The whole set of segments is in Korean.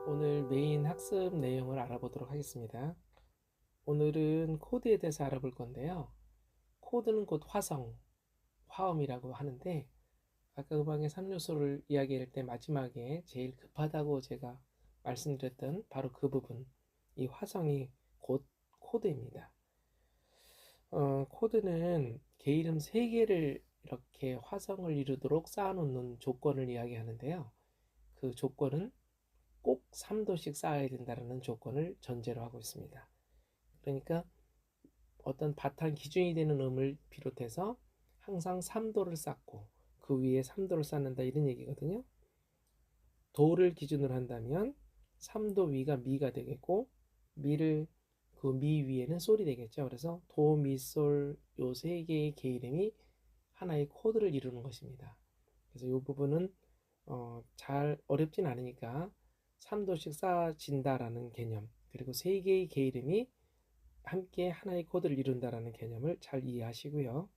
오늘 메인 학습 내용을 알아보도록 하겠습니다. 오늘은 코드에 대해서 알아볼 건데요. 코드는 곧 화성, 화음이라고 하는데 아까 음악의 3요소를 이야기할 때 마지막에 제일 급하다고 제가 말씀드렸던 바로 그 부분, 이 화성이 곧 코드입니다. 코드는 개이름 3개를 이렇게 화성을 이루도록 쌓아놓는 조건을 이야기하는데요. 그 조건은 꼭 3도씩 쌓아야 된다는 조건을 전제로 하고 있습니다. 그러니까 어떤 바탕 기준이 되는 음을 비롯해서 항상 3도를 쌓고 그 위에 3도를 쌓는다 이런 얘기거든요. 도를 기준으로 한다면 3도 위가 미가 되겠고 미를 그 미 위에는 솔이 되겠죠. 그래서 도, 미, 솔 요 세 개의 게이름이 하나의 코드를 이루는 것입니다. 그래서 이 부분은 잘 어렵진 않으니까 3도씩 쌓아진다라는 개념 그리고 세 개의 게이름이 함께 하나의 코드를 이룬다라는 개념을 잘 이해하시고요.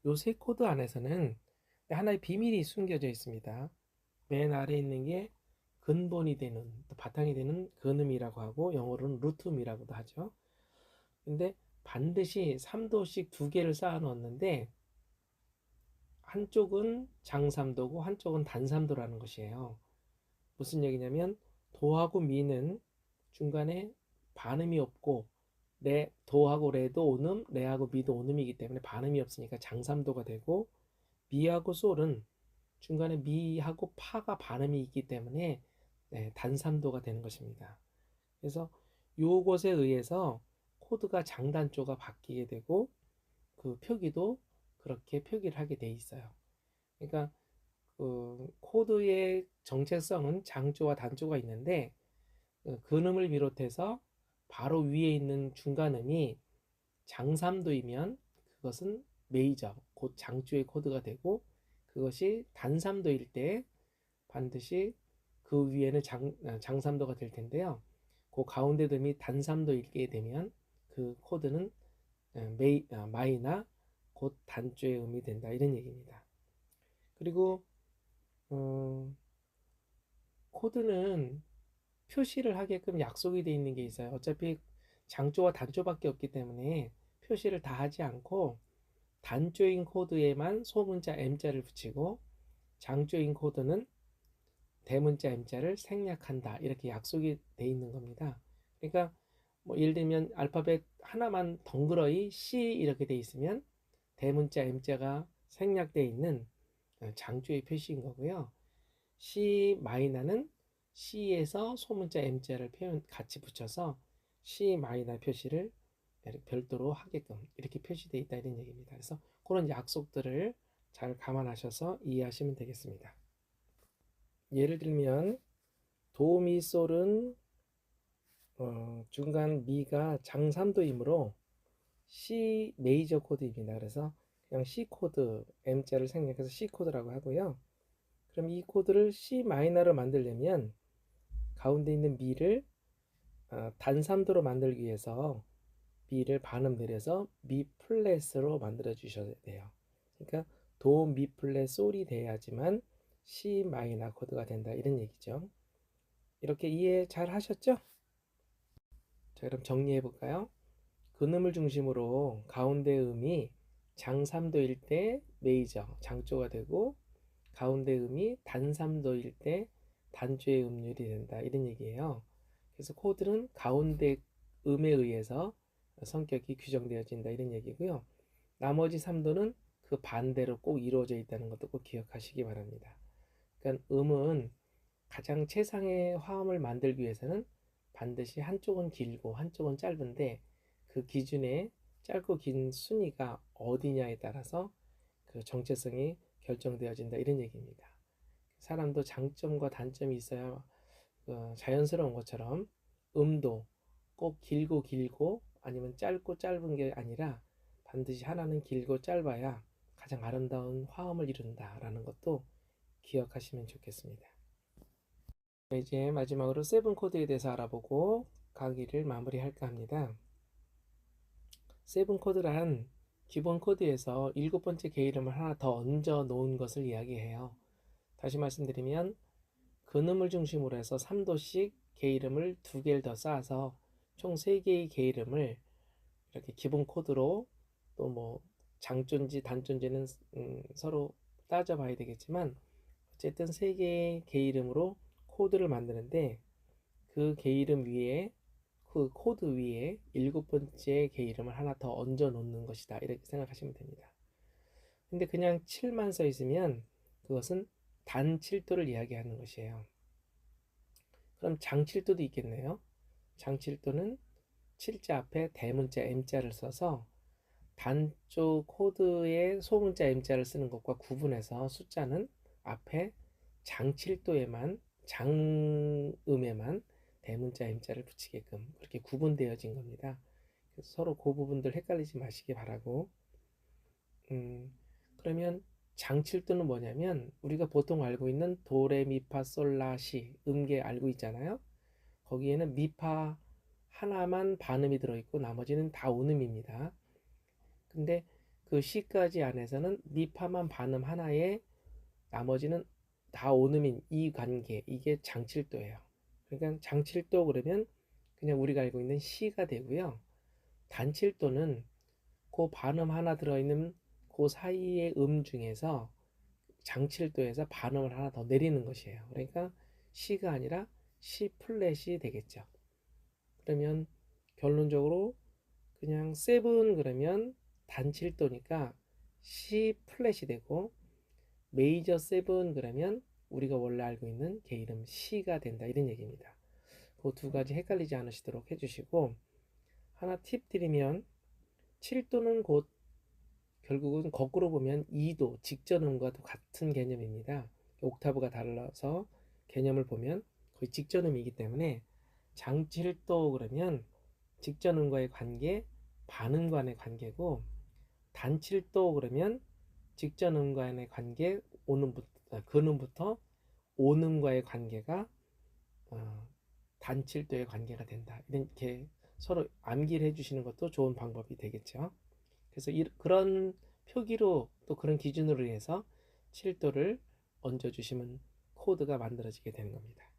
요 세 코드 안에서는 하나의 비밀이 숨겨져 있습니다. 맨 아래에 있는 게 근본이 되는 또 바탕이 되는 근음이라고 하고 영어로는 루트음이라고도 하죠. 근데 반드시 3도씩 두 개를 쌓아 놓았는데 한쪽은 장삼도고 한쪽은 단삼도라는 것이에요. 무슨 얘기냐면 도하고 미는 중간에 반음이 없고 도하고 레도 온음, 레하고 미도 온음이기 때문에 반음이 없으니까 장삼도가 되고 미하고 솔은 중간에 미하고 파가 반음이 있기 때문에 단삼도가 되는 것입니다. 그래서 요것에 의해서 코드가 장단조가 바뀌게 되고 그 표기도 그렇게 표기를 하게 돼 있어요. 그러니까 그 코드의 정체성은 장조와 단조가 있는데 근음을 비롯해서 바로 위에 있는 중간음이 장삼도이면 그것은 메이저, 곧 장조의 코드가 되고 그것이 단삼도일 때 반드시 그 위에는 장삼도가 될 텐데요. 그 가운데 듬이 단삼도이게 되면 그 코드는 마이나 곧 단조의 음이 된다 이런 얘기입니다. 그리고 어, 코드는 표시를 하게끔 약속이 되어 있는 게 있어요. 어차피 장조와 단조밖에 없기 때문에 표시를 다 하지 않고 단조인 코드에만 소문자 M자를 붙이고 장조인 코드는 대문자 M자를 생략한다. 이렇게 약속이 되어 있는 겁니다. 그러니까 뭐 예를 들면 알파벳 하나만 덩그러이 C 이렇게 되어 있으면 대문자 M자가 생략되어 있는 장조의 표시인 거고요. C 마이너는 C에서 소문자 M자를 같이 붙여서 C 마이너 표시를 별도로 하게끔 이렇게 표시되어 있다 이런 얘기입니다. 그래서 그런 약속들을 잘 감안하셔서 이해하시면 되겠습니다. 예를 들면 도미솔은 중간 미가 장삼도이므로 C 메이저 코드입니다. 그래서 그냥 C 코드 M자를 생략해서 C 코드라고 하고요. 그럼 이 코드를 C 마이너로 만들려면 가운데 있는 미를 단삼도로 만들기 위해서 미를 반음 내려서 미 플랫으로 만들어 주셔야 돼요. 그러니까 도, 미 플랫, 솔이 돼야지만 C 마이너 코드가 된다 이런 얘기죠. 이렇게 이해 잘 하셨죠? 자, 그럼 정리해 볼까요? 근음을 중심으로 가운데 음이 장삼도일 때 메이저, 장조가 되고 가운데 음이 단삼도일 때 단조의 음률이 된다 이런 얘기예요. 그래서 코드는 가운데 음에 의해서 성격이 규정되어진다 이런 얘기고요. 나머지 3도는 그 반대로 꼭 이루어져 있다는 것도 꼭 기억하시기 바랍니다. 그러니까 음은 가장 최상의 화음을 만들기 위해서는 반드시 한쪽은 길고 한쪽은 짧은데 그 기준에 짧고 긴 순위가 어디냐에 따라서 그 정체성이 결정되어진다 이런 얘기입니다. 사람도 장점과 단점이 있어야 자연스러운 것처럼 음도 꼭 길고 아니면 짧고 짧은 게 아니라 반드시 하나는 길고 짧아야 가장 아름다운 화음을 이룬다라는 것도 기억하시면 좋겠습니다. 이제 마지막으로 세븐 코드에 대해서 알아보고 강의를 마무리할까 합니다. 세븐 코드란 기본 코드에서 7번째 게이름을 하나 더 얹어 놓은 것을 이야기해요. 다시 말씀드리면 근음을 중심으로 해서 3도씩 개 이름을 2개를 더 쌓아서 총 3개의 개 이름을 이렇게 기본 코드로, 또 뭐 장조인지 단조인지는 서로 따져봐야 되겠지만 어쨌든 3개의 개 이름으로 코드를 만드는데, 그 개 이름 위에, 그 코드 위에 7번째 개 이름을 하나 더 얹어 놓는 것이다, 이렇게 생각하시면 됩니다. 근데 그냥 7만 써 있으면 그것은 단 7도를 이야기하는 것이에요. 그럼 장 7도도 있겠네요. 장 7도는 7자 앞에 대문자 M자를 써서 단조 코드에 소문자 M자를 쓰는 것과 구분해서 숫자는 앞에 장 7도에만, 장음에만 대문자 M자를 붙이게끔 그렇게 구분되어진 겁니다. 그래서 서로 그 부분들 헷갈리지 마시기 바라고. 그러면 장칠도는 뭐냐면 우리가 보통 알고 있는 도레미파솔라시 음계 알고 있잖아요. 거기에는 미파 하나만 반음이 들어있고 나머지는 다 온음입니다. 근데 그 시까지 안에서는 미파만 반음 하나에 나머지는 다 온음인 이 관계, 이게 장칠도예요. 그러니까 장칠도 그러면 그냥 우리가 알고 있는 시가 되고요. 단칠도는 그 반음 하나 들어있는 그 사이의 음 중에서 장칠도에서 반음을 하나 더 내리는 것이에요. 그러니까 시가 아니라 시 플랫이 되겠죠. 그러면 결론적으로 그냥 세븐 그러면 단칠도니까 시 플랫이 되고, 메이저 세븐 그러면 우리가 원래 알고 있는 개 이름 C가 된다, 이런 얘기입니다. 그 두 가지 헷갈리지 않으시도록 해주시고, 하나 팁 드리면 7도는 곧 결국은 거꾸로 보면 2도 직전음과도 같은 개념입니다. 옥타브가 달라서 개념을 보면 거의 직전음이기 때문에 장7도 그러면 직전음과의 관계, 반음간의 관계고, 단7도 그러면 직전음간의 관계, 근음부터 온음과의 관계가 단7도의 관계가 된다, 이렇게 서로 암기를 해주시는 것도 좋은 방법이 되겠죠. 그래서 그런 표기로, 또 그런 기준으로 해서 7도를 얹어주시면 코드가 만들어지게 되는 겁니다.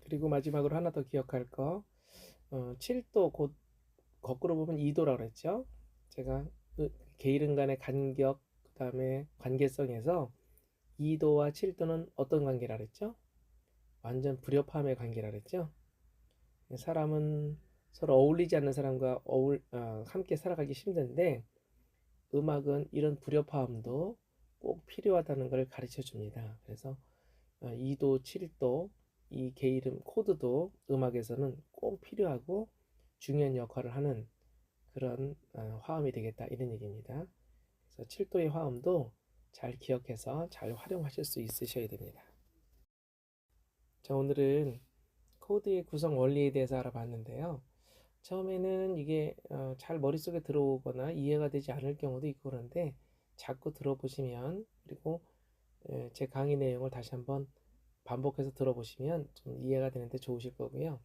그리고 마지막으로 하나 더 기억할 거, 7도 곧 거꾸로 보면 2도라고 그랬죠. 제가 개 이름 간의 간격, 그 다음에 관계성에서 2도와 7도는 어떤 관계라 그랬죠? 완전 불협화음의 관계라 그랬죠. 사람은 서로 어울리지 않는 사람과 함께 살아가기 힘든데, 음악은 이런 불협화음도 꼭 필요하다는 걸 가르쳐 줍니다. 그래서 2도, 7도 이 개 이름 코드도 음악에서는 꼭 필요하고 중요한 역할을 하는 그런 화음이 되겠다, 이런 얘기입니다. 그래서 7도의 화음도 잘 기억해서 잘 활용하실 수 있으셔야 됩니다. 자, 오늘은 코드의 구성 원리에 대해서 알아봤는데요. 처음에는 이게 잘 머릿속에 들어오거나 이해가 되지 않을 경우도 있고, 그런데 자꾸 들어보시면, 그리고 제 강의 내용을 다시 한번 반복해서 들어보시면 좀 이해가 되는데 좋으실 거고요.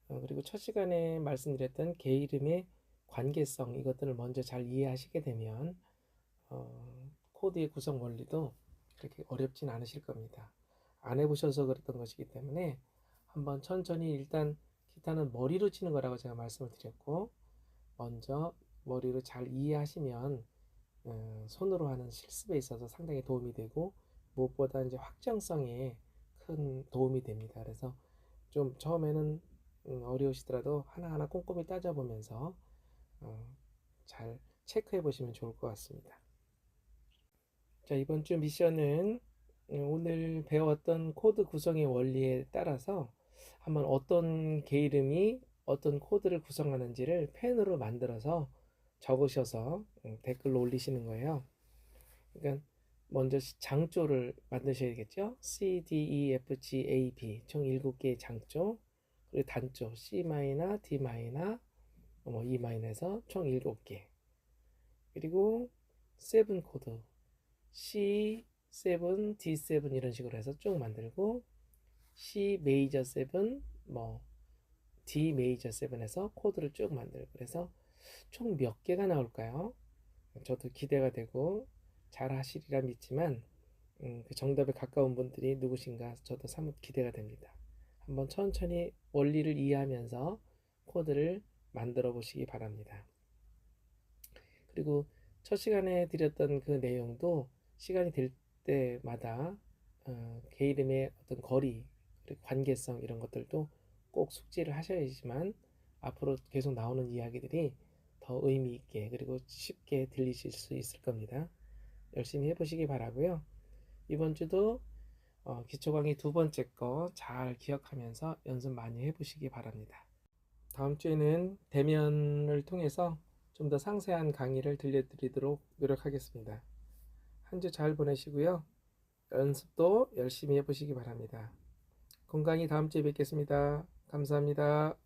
그리고 첫 시간에 말씀드렸던 개 이름의 관계성, 이것들을 먼저 잘 이해하시게 되면 코드의 구성 원리도 그렇게 어렵진 않으실 겁니다. 안 해보셔서 그랬던 것이기 때문에 한번 천천히, 일단 기타는 머리로 치는 거라고 제가 말씀을 드렸고, 먼저 머리로 잘 이해하시면 손으로 하는 실습에 있어서 상당히 도움이 되고, 무엇보다 이제 확정성에 큰 도움이 됩니다. 그래서 좀 처음에는 어려우시더라도 하나하나 꼼꼼히 따져보면서 잘 체크해 보시면 좋을 것 같습니다. 자, 이번 주 미션은 오늘 배웠던 코드 구성의 원리에 따라서 한번 어떤 개 이름이 어떤 코드를 구성하는지를 펜으로 만들어서 적으셔서 댓글로 올리시는 거예요. 그러니까 먼저 장조를 만드셔야겠죠. C, D, E, F, G, A, B 총 7개의 장조, 그리고 단조 C 마이너, D 마이너, E 마이너에서 총 7개, 그리고 7 코드 C, 7, D7 이런 식으로 해서 쭉 만들고, C 메이저 7, D 메이저 7에서 코드를 쭉 만들고, 그래서 총 몇 개가 나올까요? 저도 기대가 되고 잘 하시리라 믿지만 그 정답에 가까운 분들이 누구신가 저도 사뭇 기대가 됩니다. 한번 천천히 원리를 이해하면서 코드를 만들어 보시기 바랍니다. 그리고 첫 시간에 드렸던 그 내용도 시간이 될 때마다 개 이름의 어떤 거리, 그리고 관계성 이런 것들도 꼭 숙지를 하셔야지만 앞으로 계속 나오는 이야기들이 더 의미 있게 그리고 쉽게 들리실 수 있을 겁니다. 열심히 해보시기 바라고요. 이번 주도 기초 강의 두 번째 거 잘 기억하면서 연습 많이 해보시기 바랍니다. 다음 주에는 대면을 통해서 좀 더 상세한 강의를 들려드리도록 노력하겠습니다. 한 주 잘 보내시고요. 연습도 열심히 해보시기 바랍니다. 건강히 다음 주에 뵙겠습니다. 감사합니다.